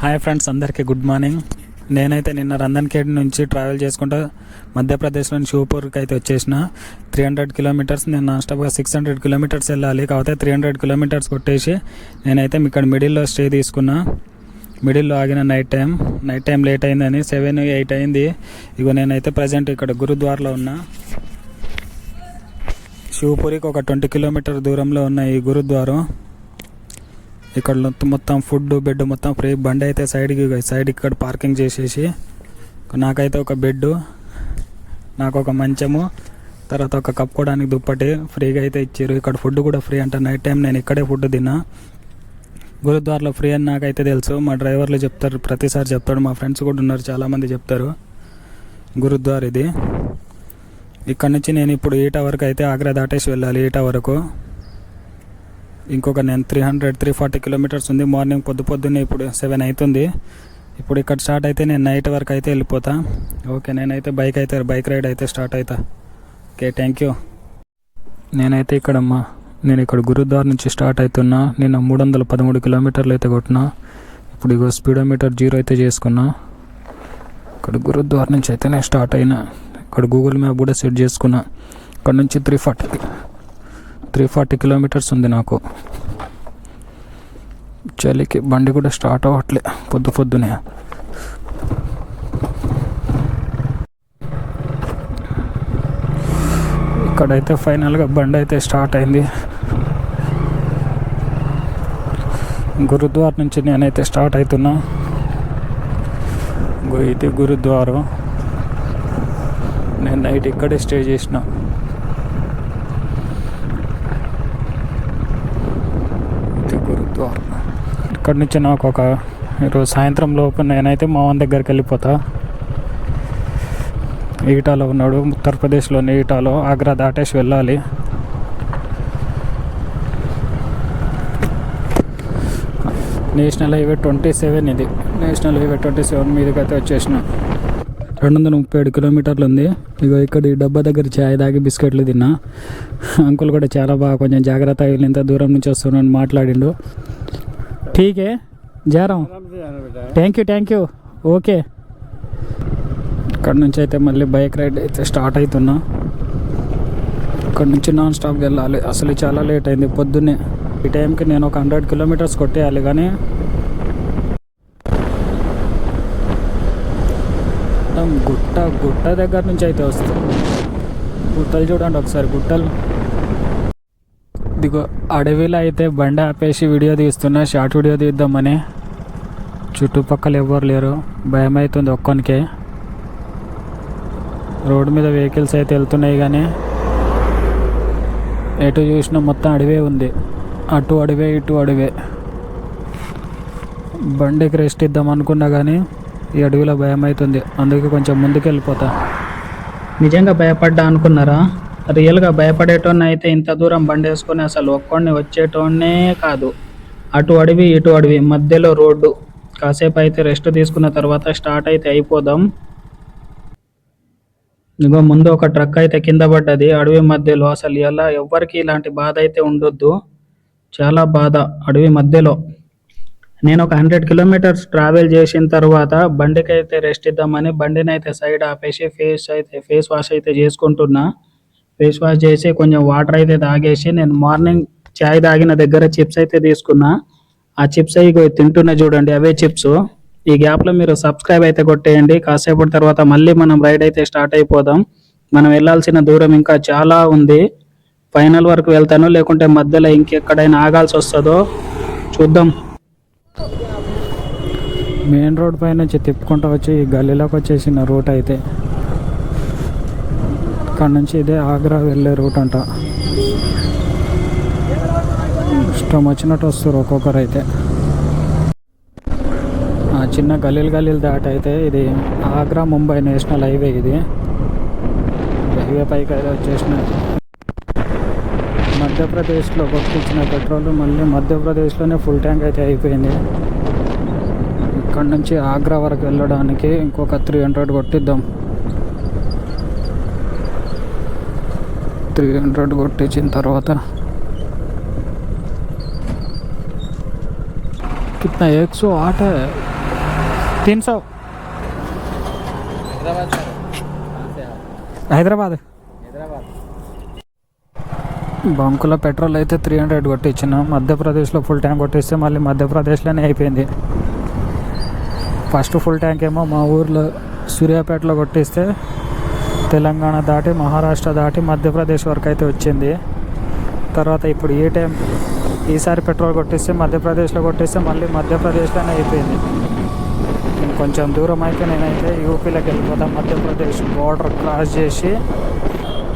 Hi friends, అందరికీ good morning. నేనైతే నిన్న రంధన్ఖేడ్ నుంచి ట్రావెల్ చేసుకుంటూ మధ్యప్రదేశ్లోని షివ్పూర్కి అయితే వచ్చేసిన. 300 కిలోమీటర్స్. నేను నాన్ స్టాప్గా 600 కిలోమీటర్స్ వెళ్ళాలి. కాకపోతే 300 కిలోమీటర్స్ కొట్టేసి నేనైతే ఇక్కడ మిడిల్లో స్టే తీసుకున్నా. మిడిల్లో ఆగిన నైట్ టైం లేట్ అయిందని 7-8 అయింది. ఇగో నేనైతే ప్రజెంట్ ఇక్కడ గురుద్వార్లో ఉన్నా. షివ్పూరికి ఒక 20 కిలోమీటర్ దూరంలో ఉన్న ఈ గురుద్వారం. ఇక్కడ మొత్తం ఫుడ్ బెడ్ మొత్తం ఫ్రీ. బండి అయితే సైడ్ ఇక్కడ పార్కింగ్ చేసేసి నాకైతే ఒక బెడ్, నాకు ఒక మంచము, తర్వాత ఒక కప్పుకోవడానికి దుప్పటి ఫ్రీగా అయితే ఇచ్చారు. ఇక్కడ ఫుడ్ కూడా ఫ్రీ అంట. నైట్ టైం నేను ఇక్కడే ఫుడ్ తిన్నా. గురుద్వార్లో ఫ్రీ అని నాకైతే తెలుసు. మా డ్రైవర్లు చెప్తారు, ప్రతిసారి చెప్తాడు. మా ఫ్రెండ్స్ కూడా ఉన్నారు, చాలామంది చెప్తారు. గురుద్వార్ ఇది. ఇక్కడ నుంచి నేను ఇప్పుడు ఈటా వరకు అయితే ఆగ్రా దాటేసి వెళ్ళాలి. ఈటా వరకు ఇంకొక నేను 340 కిలోమీటర్స్ ఉంది. మార్నింగ్ పొద్దున్నే ఇప్పుడు 7 అవుతుంది. ఇప్పుడు ఇక్కడ స్టార్ట్ అయితే నేను నైట్ వరకు అయితే వెళ్ళిపోతా. ఓకే, నేనైతే బైక్ రైడ్ అయితే స్టార్ట్ అవుతా. Okay, thank you. నేనైతే నేను ఇక్కడ గురుద్వార్ నుంచి స్టార్ట్ అవుతున్నా. నేను 313 కిలోమీటర్లు అయితే కొట్టినా. ఇప్పుడు ఇగో స్పీడోమీటర్ 0 అయితే చేసుకున్నా. ఇక్కడ గురుద్వార్ నుంచి అయితే నేను స్టార్ట్ అయినా. ఇక్కడ గూగుల్ మ్యాప్ కూడా సెట్ చేసుకున్నా. ఇక్కడ నుంచి 340 కిలోమీటర్స్ ఉంది నాకు. చలికి బండి కూడా స్టార్ట్ అవ్వట్లే పొద్దునే. ఇక్కడైతే ఫైనల్గా బండి అయితే స్టార్ట్ అయింది. గురుద్వార్ నుంచి నేనైతే స్టార్ట్ అవుతున్నా. ఇది గురుద్వారం. నేను నైట్ ఇక్కడే స్టే చేసిన. ఇక్కడ నుంచి నాకు ఈరోజు సాయంత్రం లోపు నేనైతే మా వాన్ దగ్గరికి వెళ్ళిపోతా. ఈటాలో ఉన్నాడు, ఉత్తరప్రదేశ్లోని ఈటాలో. ఆగ్రా దాటేసి వెళ్ళాలి. నేషనల్ హైవే 27 ఇది. నేషనల్ హైవే 27 మీదకైతే వచ్చేసిన. 237 కిలోమీటర్లు ఉంది. ఇగో ఇక్కడ ఈ డబ్బా దగ్గర చాయ్ తాగి బిస్కెట్లు తిన్నా. అంకుల్ కూడా చాలా బాగా కొంచెం జాగ్రత్త, వీళ్ళు ఇంత దూరం నుంచి వస్తున్నాను మాట్లాడిండు. ఠీకే జారాం. Thank you. ఓకే. ఇక్కడ నుంచి అయితే మళ్ళీ బైక్ రైడ్ అయితే స్టార్ట్ అవుతున్నా. ఇక్కడ నుంచి నాన్ స్టాప్కి వెళ్ళాలి. అసలు చాలా లేట్ అయింది పొద్దున్నే. ఈ టైంకి నేను ఒక 100 కిలోమీటర్స్ కొట్టేయాలి. కానీ గుట్ట దగ్గర నుంచి అయితే వస్తుంది. గుట్టలు చూడండి ఒకసారి, గుట్టలు. ఇదిగో అడవిలో అయితే బండి ఆపేసి వీడియో తీస్తున్నా, షార్ట్ వీడియో తీద్దామని. చుట్టుపక్కల ఎవ్వరు లేరు, భయం అవుతుంది ఒక్కనికే. రోడ్డు మీద వెహికల్స్ అయితే వెళ్తున్నాయి, కానీ ఎటు చూసినా మొత్తం అడవే ఉంది. అటు అడవే ఇటు అడవే. బండికి రెస్ట్ ఇద్దాం అనుకున్నా కానీ ఈ అడవిలో భయం అవుతుంది. అందుకే కొంచెం ముందుకు వెళ్ళిపోతా. నిజంగా భయపడ్డా అనుకున్నారా? రియల్గా భయపడేటోన్ని అయితే ఇంత దూరం బండి వేసుకొని అసలు ఒక్కొన్ని వచ్చేటోన్నే కాదు. అటు అడవి ఇటు అడవి మధ్యలో రోడ్డు. కాసేపు అయితే రెస్ట్ తీసుకున్న తర్వాత స్టార్ట్ అయితే అయిపోదాం. ఇగో ముందు ఒక ట్రక్ అయితే కింద పడ్డది అడవి మధ్యలో. అసలు ఎలా ఎవ్వరికి ఇలాంటి బాధ అయితే ఉండొద్దు. చాలా బాధ అడవి మధ్యలో. నేను ఒక 100 కిలోమీటర్స్ ట్రావెల్ చేసిన తర్వాత బండికి అయితే రెస్ట్ ఇద్దామని బండిని అయితే సైడ్ ఆపేసి ఫేస్ వాష్ అయితే చేసుకుంటున్నా. ఫేస్ వాష్ చేసి కొంచెం వాటర్ అయితే తాగేసి నేను మార్నింగ్ చాయ్ తాగిన దగ్గర చిప్స్ అయితే తీసుకున్నా. ఆ చిప్స్ అవి తింటున్నా చూడండి, అవే చిప్స్. ఈ గ్యాప్లో మీరు సబ్స్క్రైబ్ అయితే కొట్టేయండి. కాసేపటి తర్వాత మళ్ళీ మనం రైడ్ అయితే స్టార్ట్ అయిపోదాం. మనం వెళ్ళాల్సిన దూరం ఇంకా చాలా ఉంది. ఫైనల్ వరకు వెళ్తాను, లేకుంటే మధ్యలో ఇంకెక్కడైనా ఆగాల్సి వస్తుందో చూద్దాం. మెయిన్ రోడ్ పై నుంచి తిప్పుకుంటూ వచ్చి గల్లీలోకి వచ్చేసిన రూట్ అయితే. ఇక్కడ నుంచి ఇదే ఆగ్రా వెళ్ళే రూట్ అంట. ఇష్టం వచ్చినట్టు వస్తారు ఒక్కొక్కరు అయితే. చిన్న గల్లీలు దాటి అయితే ఇది ఆగ్రా ముంబై నేషనల్ హైవే. ఇది హైవే పైకి అయితే వచ్చేసిన. మధ్యప్రదేశ్లో కొట్టించిన పెట్రోల్ మళ్ళీ మధ్యప్రదేశ్లోనే ఫుల్ ట్యాంక్ అయితే అయిపోయింది. ఇక్కడ నుంచి ఆగ్రా వరకు వెళ్ళడానికి ఇంకొక 300 కొట్టిద్దాం. 300 కొట్టించిన తర్వాత कितना 108 है। 300 హైదరాబాద్ బంకులో పెట్రోల్ అయితే 300 కొట్టించిన. మధ్యప్రదేశ్లో ఫుల్ ట్యాంక్ కొట్టిస్తే మళ్ళీ మధ్యప్రదేశ్లోనే అయిపోయింది. ఫస్ట్ ఫుల్ ట్యాంక్ ఏమో మా ఊర్లో సూర్యాపేటలో కొట్టిస్తే తెలంగాణ దాటి మహారాష్ట్ర దాటి మధ్యప్రదేశ్ వరకు అయితే వచ్చింది. తర్వాత ఇప్పుడు ఈసారి పెట్రోల్ కొట్టిస్తే మధ్యప్రదేశ్లో కొట్టిస్తే మళ్ళీ మధ్యప్రదేశ్లోనే అయిపోయింది. కొంచెం దూరం అయితే నేనైతే యూపీలోకి వెళ్ళిపోతాను. మధ్యప్రదేశ్ బార్డర్ క్రాస్ చేసి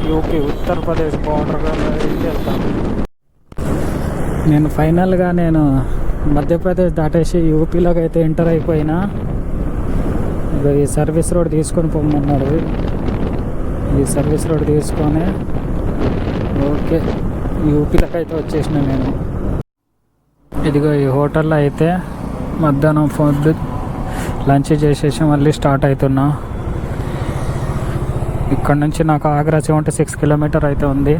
యూపీ ఉత్తరప్రదేశ్ బార్డర్గా వెళ్తాను. నేను ఫైనల్గా మధ్యప్రదేశ్ దాటేసి యూపీలోకి అయితే ఎంటర్ అయిపోయినా. ఈ సర్వీస్ రోడ్ తీసుకొని పొమ్మన్నాడు. ఈ సర్వీస్ రోడ్ తీసుకొని ఓకే యూపీలోకి అయితే వచ్చేసిన నేను. ఇదిగో ఈ హోటల్లో అయితే మధ్యాహ్నం ఫుడ్ లంచ్ చేసేసి మళ్ళీ స్టార్ట్ అవుతున్నా. ఇక్కడ నుంచి నాకు ఆగ్రా 76 కిలోమీటర్ అయితే ఉంది.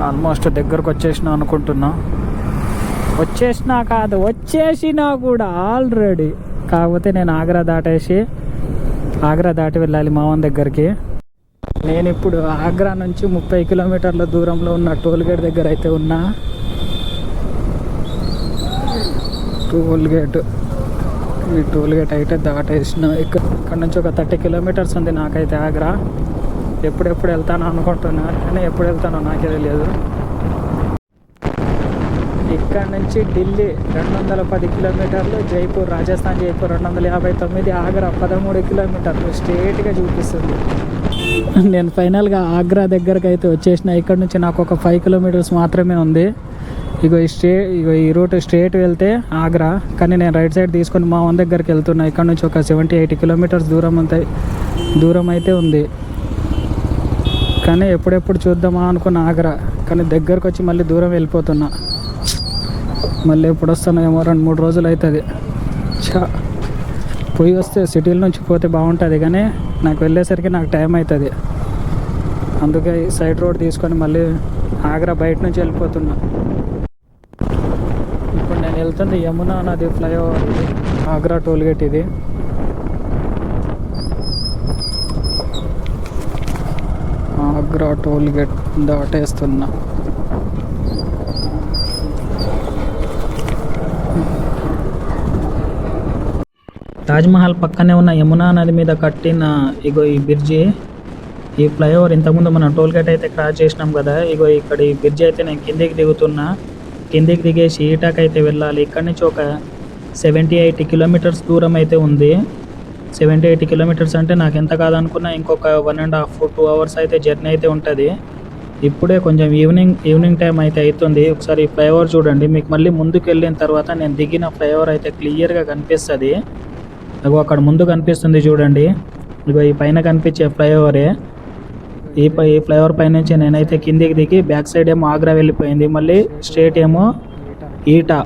ఆల్మోస్ట్ దగ్గరకు వచ్చేసినా అనుకుంటున్నా. వచ్చేసినా కూడా ఆల్రెడీ. కాకపోతే నేను ఆగ్రా దాటి వెళ్ళాలి మావన్ దగ్గరికి. నేను ఇప్పుడు ఆగ్రా నుంచి 30 కిలోమీటర్ల దూరంలో ఉన్న టోల్గేట్ దగ్గర అయితే ఉన్నా. ఈ టోల్గేట్ అయితే దాటేసిన. ఇక్కడ నుంచి ఒక 30 కిలోమీటర్స్ ఉంది నాకైతే ఆగ్రా. ఎప్పుడెప్పుడు వెళ్తానో అనుకుంటున్నా, కానీ ఎప్పుడు వెళ్తానో నాకే తెలియదు. ఇక్కడ నుంచి ఢిల్లీ 210 కిలోమీటర్లు, రాజస్థాన్ జైపూర్ 259, ఆగ్రా 13 కిలోమీటర్లు స్ట్రేట్గా చూపిస్తుంది. నేను ఫైనల్గా ఆగ్రా దగ్గరకు అయితే వచ్చేసిన. ఇక్కడ నుంచి నాకు ఒక 5 కిలోమీటర్స్ మాత్రమే ఉంది. ఇగో ఈ రూట్ స్ట్రేట్ వెళ్తే ఆగ్రా, కానీ నేను రైట్ సైడ్ తీసుకొని మా వన్ దగ్గరికి వెళ్తున్నా. ఇక్కడ నుంచి ఒక 70-80 కిలోమీటర్స్ దూరం అయితే ఉంది. కానీ ఎప్పుడెప్పుడు చూద్దామా అనుకున్న ఆగ్రా, కానీ దగ్గరకు వచ్చి మళ్ళీ దూరం వెళ్ళిపోతున్నా. మళ్ళీ ఎప్పుడు వస్తానో ఏమో 2-3 రోజులు అవుతుంది. పోయి వస్తే సిటీల నుంచి పోతే బాగుంటుంది, కానీ నాకు వెళ్ళేసరికి నాకు టైం అవుతుంది. అందుకే సైడ్ రోడ్ తీసుకొని మళ్ళీ ఆగ్రా బయట నుంచి వెళ్ళిపోతున్నా. ఇప్పుడు నేను వెళ్తుంది యమునా నది ఫ్లైఓవర్, ఇది ఆగ్రా టోల్గేట్. ఇది ఆగ్రా టోల్గేట్ దాటేస్తున్నా. తాజ్మహల్ పక్కనే ఉన్న యమునా నది మీద కట్టిన ఇగో ఈ బ్రిడ్జి, ఈ ఫ్లైఓవర్. ఇంతకుముందు మనం టోల్గేట్ అయితే క్రాస్ చేసినాం కదా. ఇగో ఇక్కడ ఈ బ్రిడ్జి అయితే నేను కిందికి దిగుతున్నా. కిందికి దిగేసి ఈటాకి అయితే వెళ్ళాలి. ఇక్కడ నుంచి ఒక 70-80 కిలోమీటర్స్ దూరం అయితే ఉంది. 70-80 కిలోమీటర్స్ అంటే నాకు ఎంత కాదనుకున్నా ఇంకొక 1.5-2 అవర్స్ అయితే జర్నీ అయితే ఉంటుంది. ఇప్పుడే కొంచెం ఈవినింగ్ టైం అయితే అవుతుంది. ఒకసారి ఈ ఫ్లైఓవర్ చూడండి. మీకు మళ్ళీ ముందుకు వెళ్ళిన తర్వాత నేను దిగిన ఫ్లైఓవర్ అయితే క్లియర్గా కనిపిస్తుంది. అగో అక్కడ ముందు కనిపిస్తుంది చూడండి. ఇగో ఈ పైన కనిపించే ఫ్లైఓవరే. ఈ ఫ్లైఓవర్ పై నుంచి నేనైతే కిందికి దిగి బ్యాక్ సైడ్ ఏమో ఆగ్రా వెళ్ళిపోయింది, మళ్ళీ స్ట్రేట్ ఏమో ఈటా.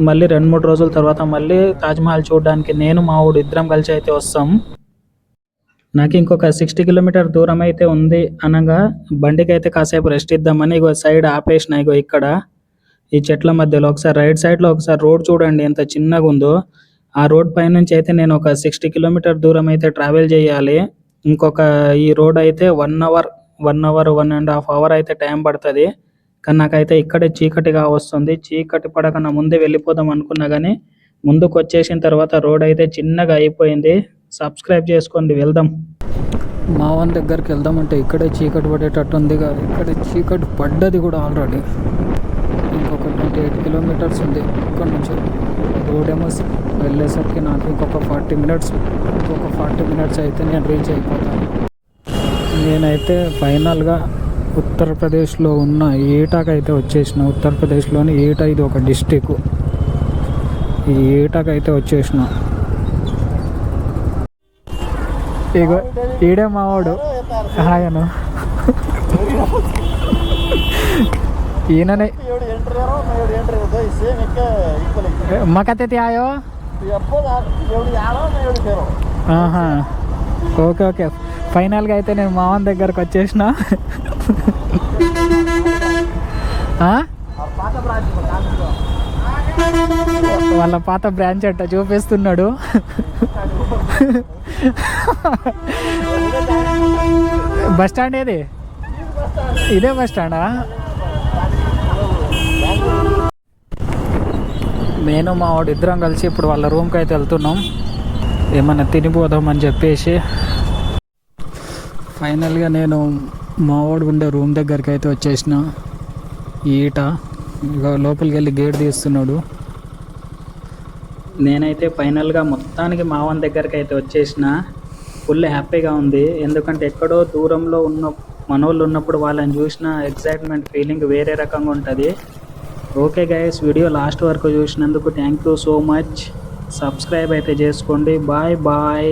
మళ్ళీ 2-3 రోజుల తర్వాత మళ్ళీ తాజ్మహల్ చూడడానికి నేను మా ఊడు ఇద్దరం కలిసి అయితే వస్తాం. నాకు ఇంకొక 60 కిలోమీటర్ దూరం అయితే ఉంది అనగా బండికి అయితే కాసేపు రెస్ట్ ఇద్దామని ఇగో సైడ్ ఆపేసిన. ఇగో ఇక్కడ ఈ చెట్ల మధ్యలో ఒకసారి రైట్ సైడ్లో ఒకసారి రోడ్ చూడండి ఎంత చిన్నగా ఉందో. ఆ రోడ్ పై నుంచి అయితే నేను ఒక 60 కిలోమీటర్ దూరం అయితే ట్రావెల్ చేయాలి. ఇంకొక ఈ రోడ్ అయితే 1.5 అవర్ అయితే టైం పడుతుంది. కానీ నాకైతే ఇక్కడే చీకటిగా వస్తుంది. చీకటి పడకన్నా ముందే వెళ్ళిపోదాం అనుకున్నా, కానీ ముందుకు వచ్చేసిన తర్వాత రోడ్ అయితే చిన్నగా అయిపోయింది. సబ్స్క్రైబ్ చేసుకోండి, వెళ్దాం. మా వన్ దగ్గరికి వెళ్దామంటే ఇక్కడే చీకటి పడేటట్టు ఉంది కాదు, ఇక్కడ చీకటి పడ్డది కూడా ఆల్రెడీ. ఇంకొక 28 కిలోమీటర్స్ ఉంది ఇక్కడ నుంచి. రోడ్ ఏమో వెళ్ళేసరికి నాకు ఇంకొక 40 మినిట్స్ అయితే నేను రీచ్ అయిపోతాను. నేనైతే ఫైనల్గా ఉత్తరప్రదేశ్లో ఉన్న ఏటాకి అయితే వచ్చేసిన. ఉత్తరప్రదేశ్లోని ఏటా, ఇది ఒక డిస్టిక్. ఈ ఏటాకి అయితే వచ్చేసిన. ఇగో ఈడే మావాడు హాయను. ఈయననే మకతే ఆయో. ఓకే ఫైనల్గా అయితే నేను మావన్ దగ్గరకు వచ్చేసిన. వాళ్ళ పాత బ్రాంచ్ అట్ట చూపిస్తున్నాడు. బస్ స్టాండ్ ఏది? ఇదే బస్ స్టాండా? నేను మా వాడు ఇద్దరం కలిసి ఇప్పుడు వాళ్ళ రూమ్కి అయితే వెళ్తున్నాం, ఏమన్నా తినిపోదామని చెప్పేసి. ఫైనల్గా నేను మా వాడు ఉండే రూమ్ దగ్గరికి అయితే వచ్చేసిన. ఈట ఇక లోపలికి వెళ్ళి గేట్ తీస్తున్నాడు. నేనైతే ఫైనల్గా మొత్తానికి మా వాని దగ్గరికి అయితే వచ్చేసిన. ఫుల్ హ్యాపీగా ఉంది, ఎందుకంటే ఎక్కడో దూరంలో ఉన్న మనోళ్ళు ఉన్నప్పుడు వాళ్ళని చూసిన ఎక్సైట్మెంట్ ఫీలింగ్ వేరే రకంగా ఉంటుంది. ఓకే గైస్, వీడియో లాస్ట్ వరకు చూసినందుకు thank you so much. Subscribe అయితే చేసుకోండి. Bye bye.